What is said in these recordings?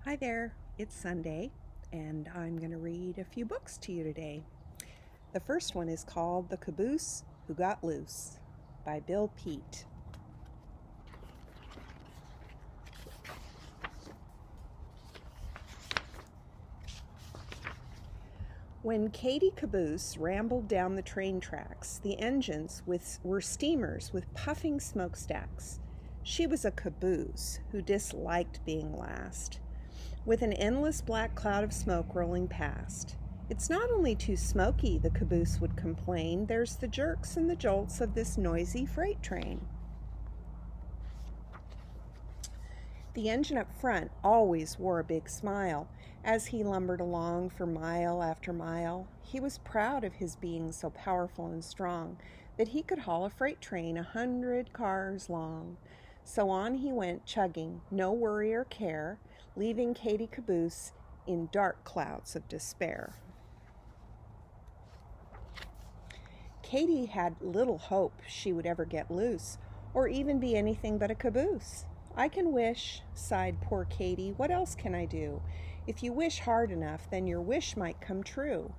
Hi there, it's Sunday, and I'm going to read a few books to you today. The first one is called The Caboose Who Got Loose by Bill Peet. When Katie Caboose rambled down the train tracks, the engines were steamers with puffing smokestacks. She was a caboose who disliked being last, with an endless black cloud of smoke rolling past. It's not only too smoky, the caboose would complain. There's the jerks and the jolts of this noisy freight train. The engine up front always wore a big smile as he lumbered along for mile after mile. He was proud of his being so powerful and strong that he could haul a freight train 100 cars long. So on he went, chugging, no worry or care, leaving Katie Caboose in dark clouds of despair. Katie had little hope she would ever get loose, or even be anything but a caboose. "I can wish," sighed poor Katie. "What else can I do? If you wish hard enough, then your wish might come true."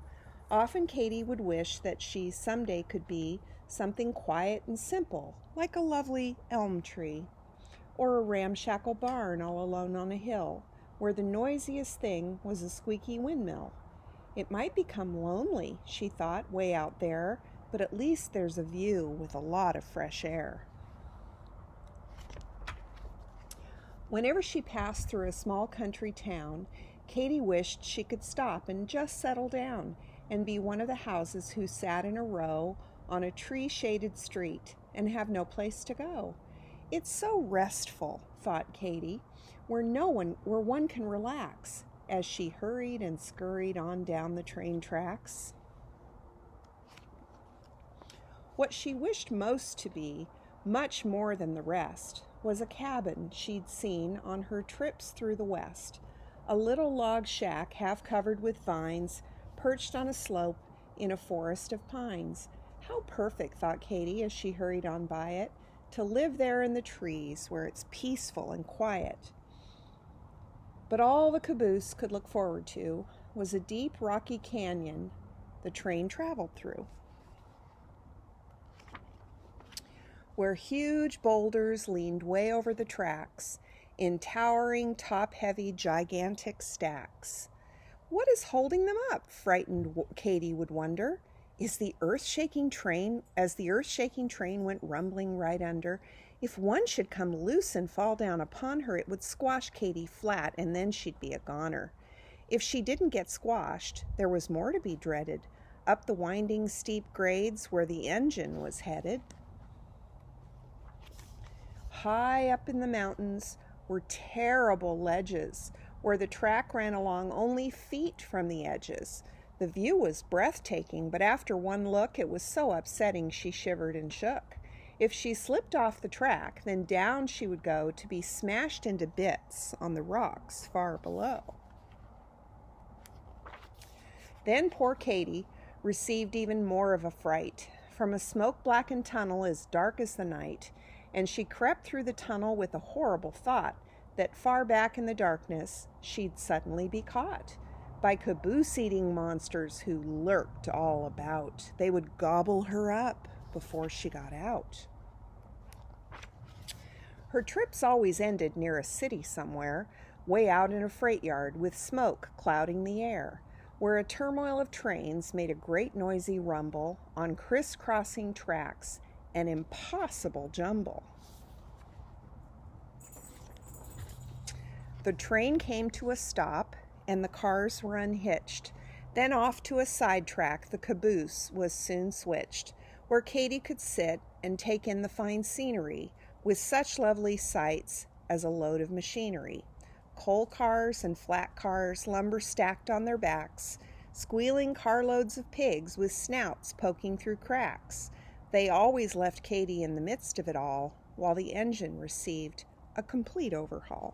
Often Katie would wish that she someday could be something quiet and simple, like a lovely elm tree, or a ramshackle barn all alone on a hill, where the noisiest thing was a squeaky windmill. It might become lonely, she thought, way out there, but at least there's a view with a lot of fresh air. Whenever she passed through a small country town, Katie wished she could stop and just settle down and be one of the houses who sat in a row on a tree-shaded street and have no place to go. "It's so restful," thought Katie, where one can relax, as she hurried and scurried on down the train tracks. What she wished most to be, much more than the rest, was a cabin she'd seen on her trips through the West, a little log shack half covered with vines, perched on a slope in a forest of pines. How perfect, thought Katie as she hurried on by it, to live there in the trees where it's peaceful and quiet. But all the caboose could look forward to was a deep rocky canyon the train traveled through, where huge boulders leaned way over the tracks in towering, top-heavy, gigantic stacks. What is holding them up? Frightened Katie would wonder. As the earth-shaking train went rumbling right under, if one should come loose and fall down upon her, it would squash Katie flat, and then she'd be a goner. If she didn't get squashed, there was more to be dreaded, up the winding, steep grades where the engine was headed. High up in the mountains were terrible ledges, where the track ran along only feet from the edges. The view was breathtaking, but after one look, it was so upsetting she shivered and shook. If she slipped off the track, then down she would go to be smashed into bits on the rocks far below. Then poor Katie received even more of a fright from a smoke-blackened tunnel as dark as the night, and she crept through the tunnel with a horrible thought that far back in the darkness she'd suddenly be caught by caboose-eating monsters who lurked all about. They would gobble her up before she got out. Her trips always ended near a city somewhere, way out in a freight yard with smoke clouding the air, where a turmoil of trains made a great noisy rumble on crisscrossing tracks, an impossible jumble. The train came to a stop, and the cars were unhitched. Then off to a side track the caboose was soon switched, where Katie could sit and take in the fine scenery, with such lovely sights as a load of machinery. Coal cars and flat cars, lumber stacked on their backs, squealing carloads of pigs with snouts poking through cracks. They always left Katie in the midst of it all, while the engine received a complete overhaul.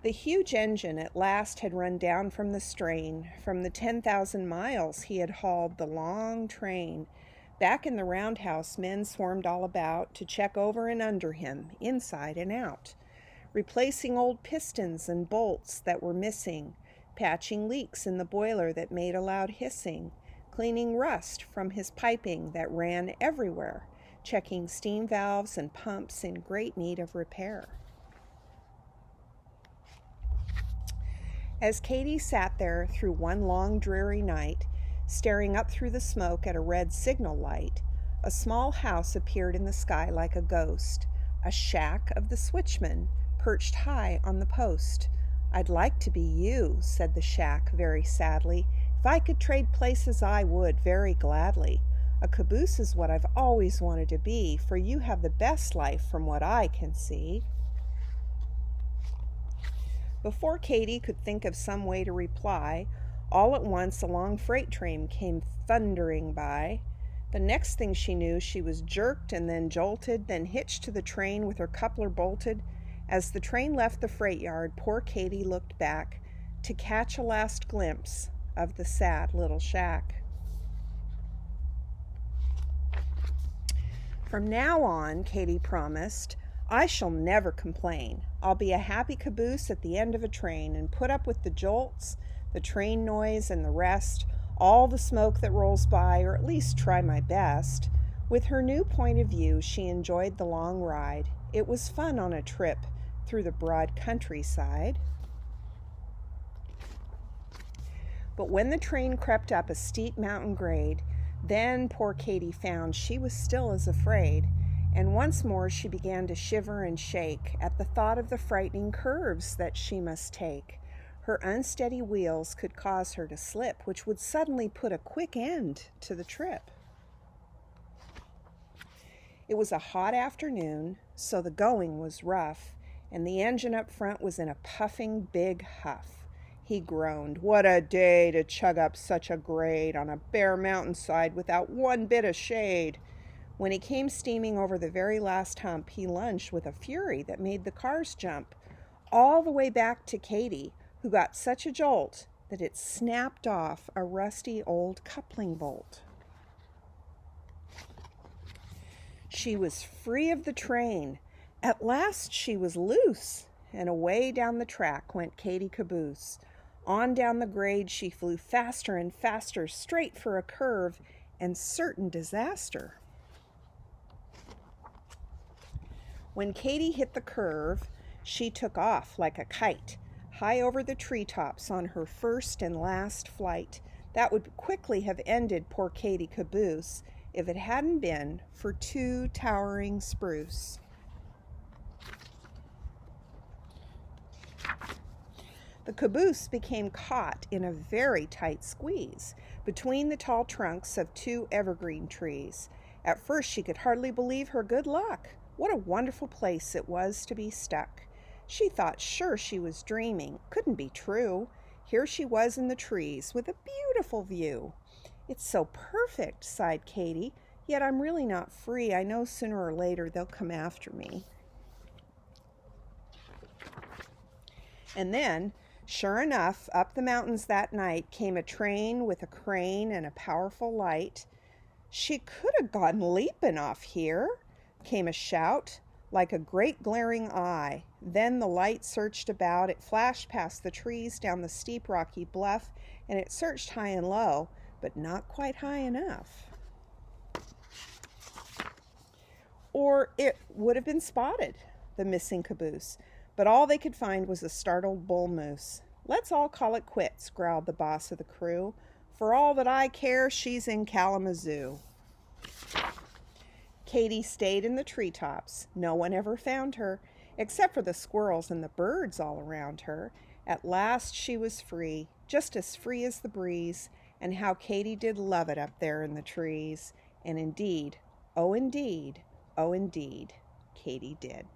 The huge engine at last had run down from the strain. From the 10,000 miles he had hauled the long train. Back in the roundhouse, men swarmed all about to check over and under him, inside and out. replacing old pistons and bolts that were missing, patching leaks in the boiler that made a loud hissing, cleaning rust from his piping that ran everywhere, checking steam valves and pumps in great need of repair. As Katy sat there through one long dreary night, staring up through the smoke at a red signal light, a small house appeared in the sky like a ghost, a shack of the switchman perched high on the post. "I'd like to be you," said the shack very sadly. "If I could trade places, I would very gladly. A caboose is what I've always wanted to be, for you have the best life from what I can see." Before Katy could think of some way to reply, all at once a long freight train came thundering by. The next thing she knew, she was jerked and then jolted, then hitched to the train with her coupler bolted. As the train left the freight yard, poor Katy looked back to catch a last glimpse of the sad little shack. "From now on," Katy promised, "I shall never complain. I'll be a happy caboose at the end of a train and put up with the jolts, the train noise, and the rest, all the smoke that rolls by, or at least try my best." With her new point of view, she enjoyed the long ride. It was fun on a trip through the broad countryside. But when the train crept up a steep mountain grade, then poor Katy found she was still as afraid, and once more she began to shiver and shake at the thought of the frightening curves that she must take. Her unsteady wheels could cause her to slip, which would suddenly put a quick end to the trip. It was a hot afternoon, so the going was rough, and the engine up front was in a puffing big huff. He groaned, "What a day to chug up such a grade on a bare mountainside without one bit of shade." When he came steaming over the very last hump, he lunged with a fury that made the cars jump, all the way back to Katy, who got such a jolt that it snapped off a rusty old coupling bolt. She was free of the train. At last she was loose, and away down the track went Katy Caboose. On down the grade she flew faster and faster, straight for a curve and certain disaster. When Katy hit the curve, she took off like a kite, high over the treetops on her first and last flight. That would quickly have ended poor Katy Caboose if it hadn't been for two towering spruce. The caboose became caught in a very tight squeeze between the tall trunks of two evergreen trees. At first she could hardly believe her good luck. What a wonderful place it was to be stuck. She thought sure she was dreaming. Couldn't be true. Here she was in the trees with a beautiful view. "It's so perfect," sighed Katy, "yet I'm really not free. I know sooner or later they'll come after me." And then, sure enough, up the mountains that night came a train with a crane and a powerful light. "She could have gone leaping off here," came a shout, like a great glaring eye. Then the light searched about. It flashed past the trees down the steep rocky bluff, and it searched high and low, but not quite high enough. Or it would have been spotted, the missing caboose, but all they could find was a startled bull moose. "Let's all call it quits," growled the boss of the crew. "For all that I care, she's in Kalamazoo." Katy stayed in the treetops. No one ever found her, except for the squirrels and the birds all around her. At last she was free, just as free as the breeze, and how Katy did love it up there in the trees. And indeed, oh indeed, Katy did.